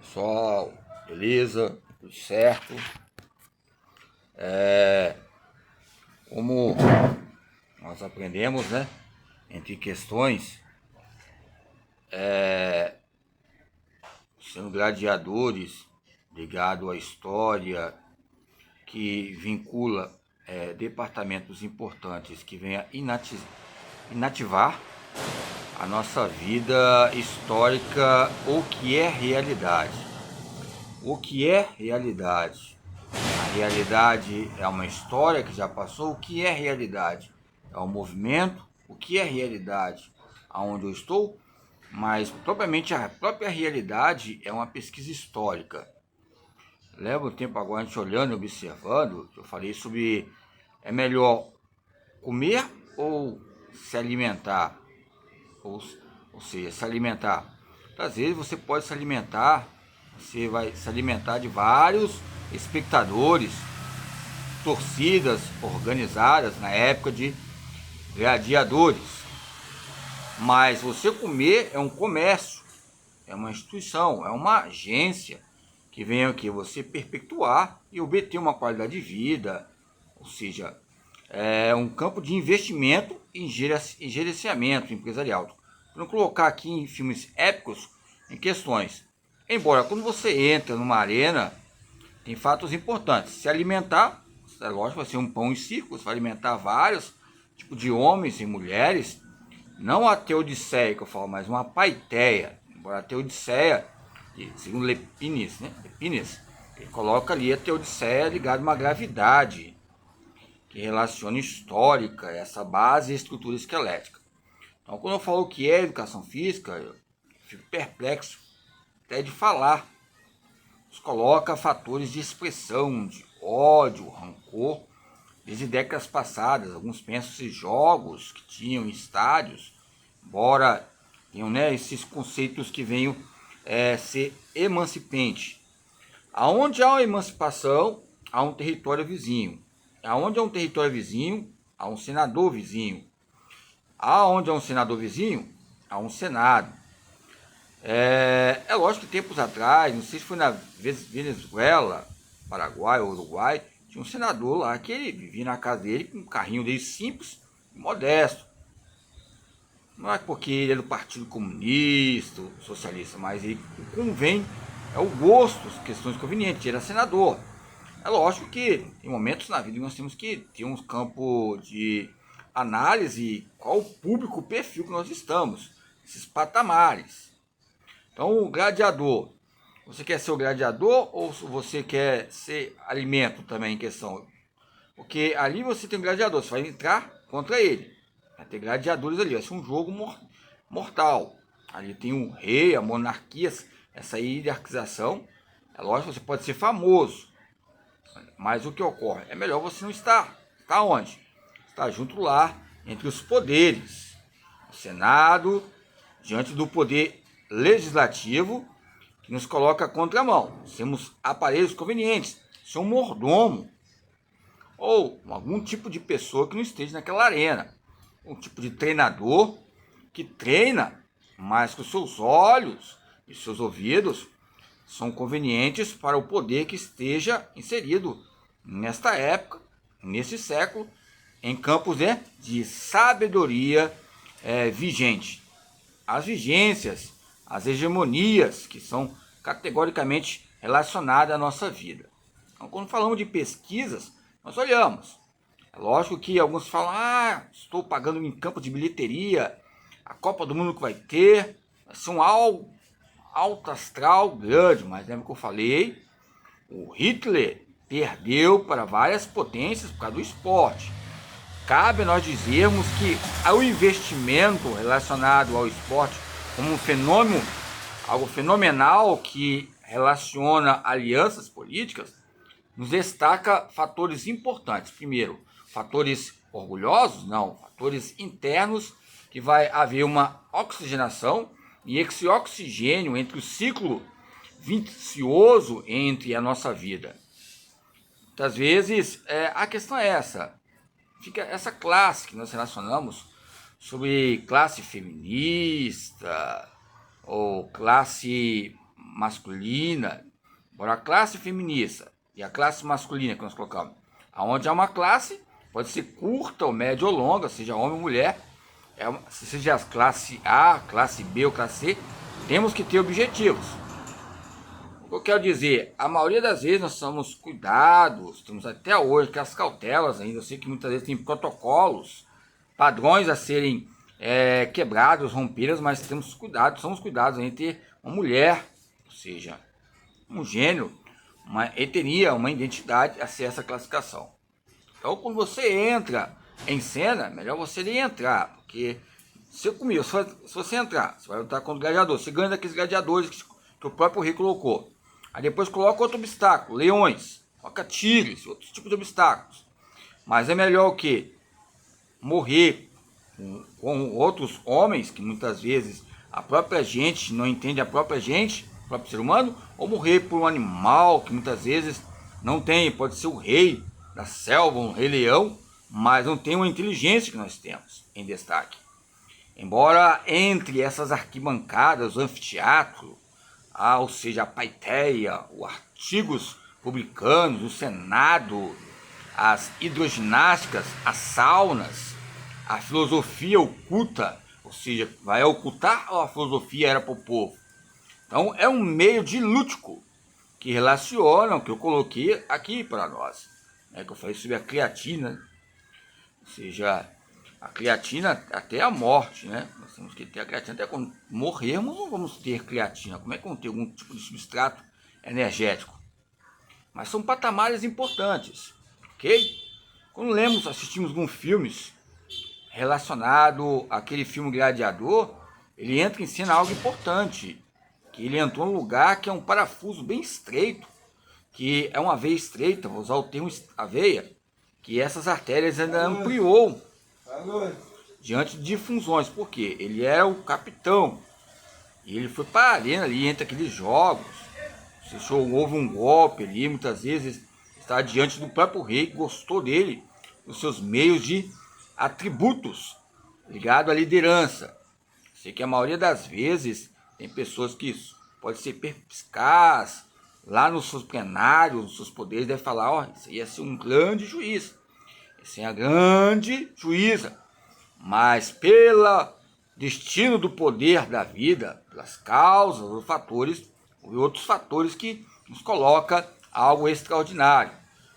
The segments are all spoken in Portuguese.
Pessoal, beleza? Tudo certo? Como nós aprendemos, né? Entre questões, sendo gladiadores, ligado à história, que vincula departamentos importantes que venha inativar a nossa vida histórica, o que é realidade. O que é realidade? A realidade é uma história que já passou. O que é realidade? É um movimento. O que é realidade? Aonde eu estou? Mas propriamente a própria realidade é uma pesquisa histórica. Leva um tempo agora a gente olhando e observando. Eu falei sobre é melhor comer ou se alimentar, ou seja, se alimentar. Às vezes você pode se alimentar, você vai se alimentar de vários espectadores, torcidas organizadas na época de gladiadores. Mas você comer é um comércio, é uma instituição, é uma agência que vem aqui você perpetuar e obter uma qualidade de vida, ou seja, é um campo de investimento e gerenciamento empresarial. Para não colocar aqui em filmes épicos em questões. Embora quando você entra numa arena, tem fatos importantes. Se alimentar, é lógico, vai ser um pão e circo, você vai alimentar vários tipos de homens e mulheres. Não a teodiceia que eu falo, mas uma paiteia. Embora a teodiceia, segundo Lepines, né? Lepines, ele coloca ali a teodiceia ligada a uma gravidade que relaciona histórica, essa base e estrutura esquelética. Então, quando eu falo que é educação física, eu fico perplexo até de falar. Nos coloca fatores de expressão, de ódio, rancor, desde décadas passadas. Alguns pensam esses jogos que tinham em estádios, embora tenham, né, esses conceitos que venham ser emancipante. Aonde há uma emancipação, há um território vizinho. Aonde há um território vizinho, há um senador vizinho. Aonde há um senador vizinho, há um senado. É lógico que tempos atrás, não sei se foi na Venezuela, Paraguai ou Uruguai, tinha um senador lá que ele vivia na casa dele com um carrinho dele simples, modesto. Não é porque ele é do Partido Comunista, socialista, mas ele convém, é o gosto, as questões convenientes, ele era senador. É lógico que em momentos na vida nós temos que ter um campo de análise, qual o público, o perfil que nós estamos, esses patamares. Então, o gladiador, você quer ser o gladiador ou você quer ser alimento também em questão? Porque ali você tem um gladiador, você vai entrar contra ele. Vai ter gladiadores ali, vai ser um jogo mortal. Ali tem um rei, a monarquia, essa hierarquização. É lógico que você pode ser famoso, mas o que ocorre? É melhor você não estar. Está onde? Está junto lá, entre os poderes. O Senado, diante do poder legislativo, que nos coloca a contramão. Temos aparelhos convenientes. Ser um mordomo. Ou algum tipo de pessoa que não esteja naquela arena. Um tipo de treinador que treina, mas que os seus olhos e seus ouvidos são convenientes para o poder que esteja inserido nesta época, nesse século, em campos de sabedoria vigente. As vigências, as hegemonias que são categoricamente relacionadas à nossa vida. Então, quando falamos de pesquisas, nós olhamos. É lógico que alguns falam, estou pagando em campo de bilheteria, a Copa do Mundo que vai ter, vai ser um alto astral grande, mas lembra que eu falei, o Hitler perdeu para várias potências por causa do esporte. Cabe nós dizermos que o investimento relacionado ao esporte como um fenômeno, algo fenomenal que relaciona alianças políticas, nos destaca fatores importantes. Primeiro, fatores orgulhosos? Não, fatores internos, que vai haver uma oxigenação e esse oxigênio entre o ciclo vicioso entre a nossa vida. Muitas vezes a questão é essa, fica essa classe que nós relacionamos sobre classe feminista ou classe masculina, bora a classe feminista e a classe masculina que nós colocamos. Aonde há uma classe, pode ser curta ou média ou longa, seja homem ou mulher, seja a classe A, classe B ou classe C, temos que ter objetivos. O que eu quero dizer, a maioria das vezes nós somos cuidados, temos até hoje aquelas cautelas ainda, eu sei que muitas vezes tem protocolos, padrões a serem quebrados, rompidos, mas temos cuidado, somos cuidados em ter uma mulher, ou seja, um gênero, uma etnia, uma identidade a ser essa classificação. Então, quando você entra em cena, melhor você nem entrar, porque se você entrar, você vai lutar contra o gladiador, você ganha daqueles gladiadores que o próprio rei colocou. Aí depois coloca outro obstáculo, leões, coloca tigres, outros tipos de obstáculos. Mas é melhor o quê? Morrer com outros homens, que muitas vezes a própria gente não entende a própria gente, o próprio ser humano, ou morrer por um animal que muitas vezes não tem, pode ser o rei da selva, um rei leão, mas não tem uma inteligência que nós temos em destaque. Embora entre essas arquibancadas, o anfiteatro, ou seja, a plateia, os artigos publicanos, o Senado, as hidroginásticas, as saunas, a filosofia oculta, ou seja, vai ocultar ou a filosofia era para o povo? Então é um meio de lúdico que relaciona o que eu coloquei aqui para nós, que eu falei sobre a creatina, ou seja, a creatina até a morte, né? Nós temos que ter a creatina até quando morrermos, não vamos ter creatina. Como é que vamos ter algum tipo de substrato energético? Mas são patamares importantes, ok? Quando lemos, assistimos alguns filmes relacionado àquele filme Gladiador, ele entra em cena algo importante, que ele entrou num lugar que é um parafuso bem estreito, que é uma veia estreita, vou usar o termo aveia, que essas artérias ainda ampliou diante de funções, porque ele era o capitão, e ele foi para a arena ali, entre aqueles jogos, houve um golpe ali, muitas vezes está diante do próprio rei, que gostou dele, dos seus meios de atributos, ligado à liderança. Sei que a maioria das vezes tem pessoas que pode ser perspicaz, lá nos seus plenários, nos seus poderes, deve falar, ó, isso ia ser um grande juiz, esse é a grande juíza, mas pelo destino do poder da vida, pelas causas, os fatores e outros fatores que nos coloca algo extraordinário.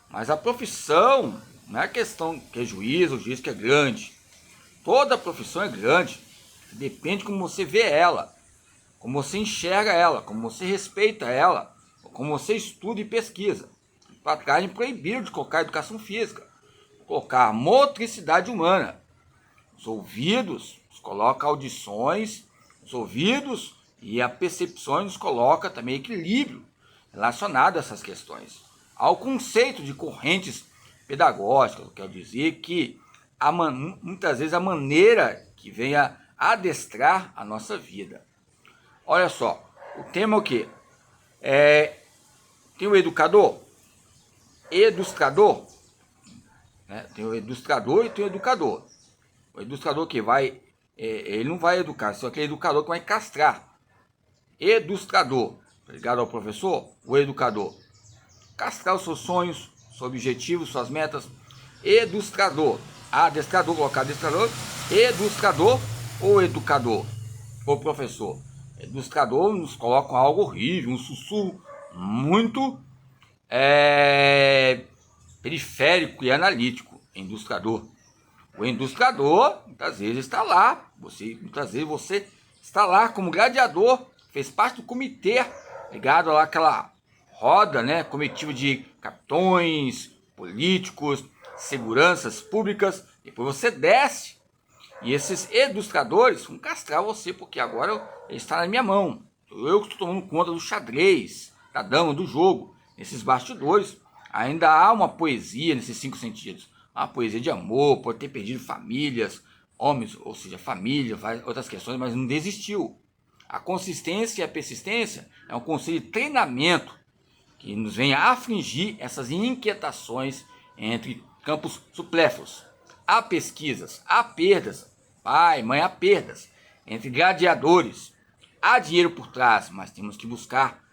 Mas a profissão não é questão que é juiz, o juiz que é grande. Toda profissão é grande, depende de como você vê ela, como você enxerga ela, como você respeita ela, como você estuda e pesquisa. Para trás proibiram de colocar educação física, colocar motricidade humana. Os ouvidos nos coloca audições, os ouvidos e a percepção nos coloca também equilíbrio relacionado a essas questões. Ao conceito de correntes pedagógicas, eu quero dizer que muitas vezes a maneira que vem a adestrar a nossa vida. Olha só, o tema é o quê? Tem o educador, né? Tem o ilustrador e tem o educador. O ilustrador que vai, ele não vai educar, só que é o educador que vai castrar. Ilustrador, ligado ao professor, o educador. Castrar os seus sonhos, seus objetivos, suas metas. Ilustrador, adestrador, colocar adestrador, ilustrador ou educador, ou professor. Ilustrador nos coloca algo horrível, um sussurro muito periférico e analítico. Ilustrador. O ilustrador muitas vezes está lá, muitas vezes você está lá como gladiador, fez parte do comitê ligado àquela roda, né, comitiva de capitões, políticos, seguranças públicas. Depois você desce e esses ilustradores vão castrar você, porque agora ele está na minha mão. Eu que estou tomando conta do xadrez, da dama, do jogo. Nesses bastidores ainda há uma poesia nesses 5 sentidos. A poesia de amor, pode ter perdido famílias, homens, ou seja, família, outras questões, mas não desistiu. A consistência e a persistência é um conselho de treinamento que nos vem a afligir essas inquietações entre campos supérfluos. Há pesquisas, há perdas, pai, mãe, há perdas entre gladiadores. Há dinheiro por trás, mas temos que buscar